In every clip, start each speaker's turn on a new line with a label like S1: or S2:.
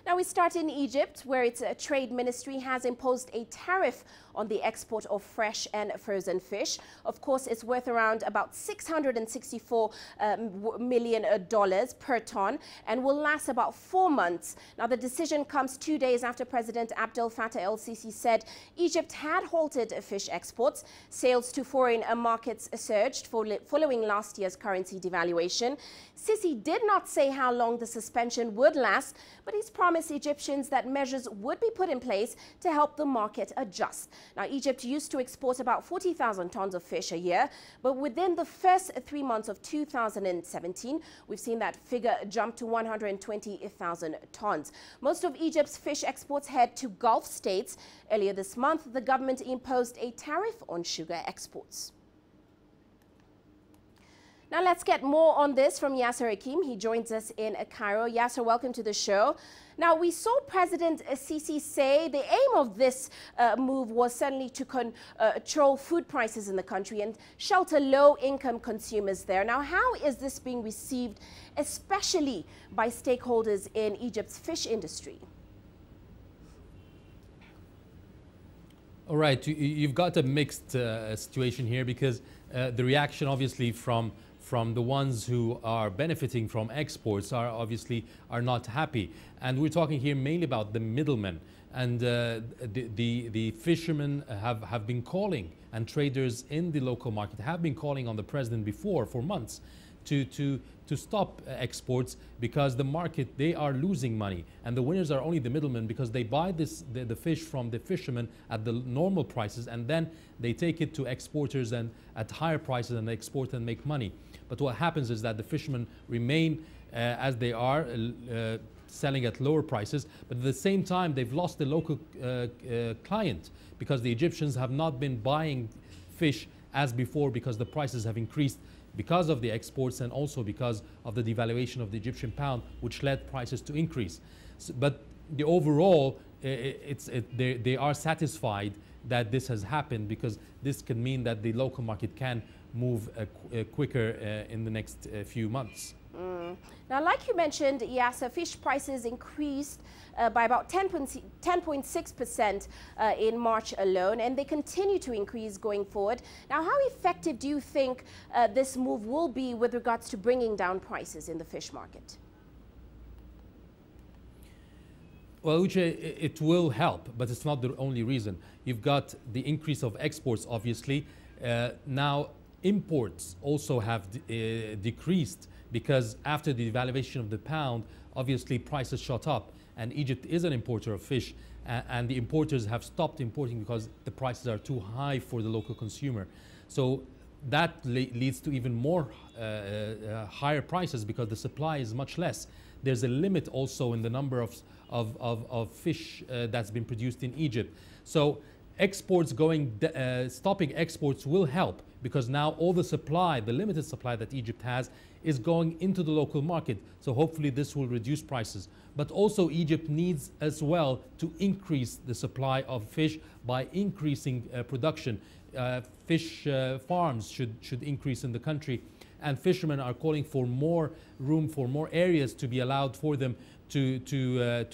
S1: Now we start in Egypt, where its trade ministry has imposed a tariff on the export of fresh and frozen fish. Of course, it's worth around about $664 million per ton and will last about 4 months. Now, the decision comes 2 days after President Abdel Fattah el-Sisi said Egypt had halted fish exports. Sales to foreign markets surged following last year's currency devaluation. Sisi did not say how long the suspension would last, but he's promised Egyptians that measures would be put in place to help the market adjust. Now, Egypt used to export about 40,000 tons of fish a year, but within the first 3 months of 2017, we've seen that figure jump to 120,000 tons. Most of Egypt's fish exports head to Gulf states. Earlier this month, the government imposed a tariff on sugar exports. Now let's get more on this from Yasser Hakim. He joins us in Cairo. Yasser, welcome to the show. Now, we saw President Sisi say the aim of this move was certainly to control food prices in the country and shelter low-income consumers there. Now, how is this being received, especially by stakeholders in Egypt's fish industry?
S2: All right, you've got a mixed situation here because the reaction obviously from the ones who are benefiting from exports are not happy. And we're talking here mainly about the middlemen. And the fishermen have been calling, and traders in the local market have been calling on the president before for months to stop exports, because the market, they are losing money, and the winners are only the middlemen, because they buy the fish from the fishermen at the normal prices, and then they take it to exporters and at higher prices, and they export and make money. But what happens is that the fishermen remain as they are, selling at lower prices, but at the same time they've lost the local client, because the Egyptians have not been buying fish as before, because the prices have increased because of the exports and also because of the devaluation of the Egyptian pound, which led prices to increase. But the overall, they are satisfied that this has happened, because this can mean that the local market can move quicker in the next few months.
S1: Now, like you mentioned, Yasser, fish prices increased by about 10.6% in March alone, and they continue to increase going forward. Now, how effective do you think this move will be with regards to bringing down prices in the fish market?
S2: Well, Uche, it will help, but it's not the only reason. You've got the increase of exports, obviously. Now, imports also have decreased, because after the devaluation of the pound, obviously prices shot up, and Egypt is an importer of fish, and the importers have stopped importing because the prices are too high for the local consumer. So that leads to even more higher prices, because the supply is much less. There's a limit also in the number of fish that's been produced in Egypt. So exports stopping exports will help, because now all the supply, the limited supply that Egypt has, is going into the local market. So hopefully this will reduce prices. But also Egypt needs as well to increase the supply of fish by increasing production. Fish farms should increase in the country, and fishermen are calling for more room, for more areas to be allowed for them to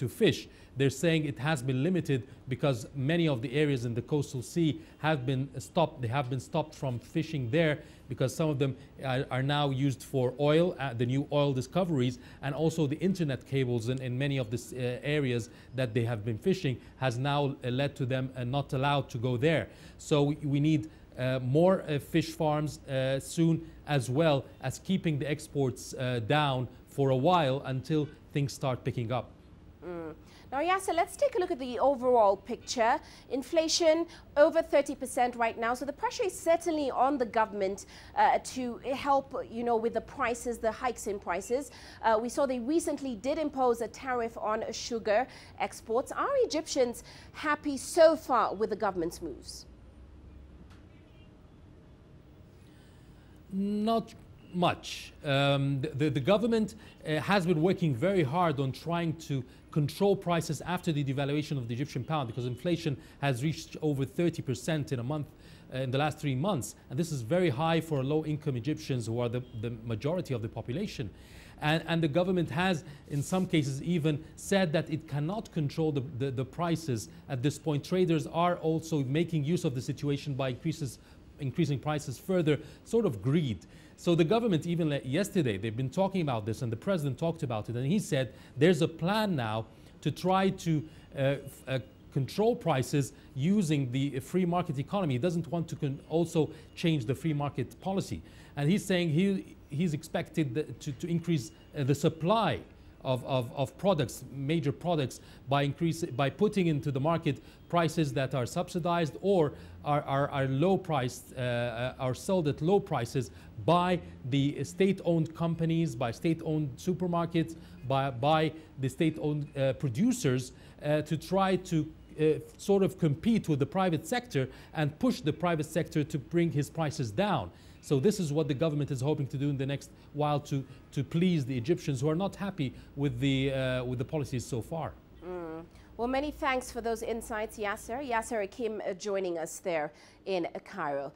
S2: fish. They're saying it has been limited because many of the areas in the coastal sea have been stopped. They have been stopped from fishing there, because some of them are now used for oil, the new oil discoveries, and also the internet cables in many of these areas that they have been fishing has now led to them not allowed to go there. So we need more fish farms soon, as well as keeping the exports down for a while until things start picking up.
S1: Now, Yasser, let's take a look at the overall picture. Inflation over 30% right now. So the pressure is certainly on the government to help, with the prices, the hikes in prices. We saw they recently did impose a tariff on sugar exports. Are Egyptians happy so far with the government's moves?
S2: Not much. The government has been working very hard on trying to control prices after the devaluation of the Egyptian pound, because inflation has reached over 30% in a month, in the last 3 months, and this is very high for low-income Egyptians, who are the majority of the population. And the government has, in some cases, even said that it cannot control the prices at this point. Traders are also making use of the situation by increasing prices further, sort of greed. So the government, even yesterday, they've been talking about this, and the president talked about it, and he said there's a plan now to try to control prices using the free market economy. He doesn't want to also change the free market policy. And he's saying he's expected to increase the supply of products, major products, by putting into the market prices that are subsidized or are low priced, are sold at low prices by the state-owned companies, by state-owned supermarkets, by the state-owned producers, to try to sort of compete with the private sector and push the private sector to bring his prices down. So this is what the government is hoping to do in the next while to please the Egyptians, who are not happy with the policies so far.
S1: Well, many thanks for those insights, Yasser. Yasser Akim joining us there in Cairo.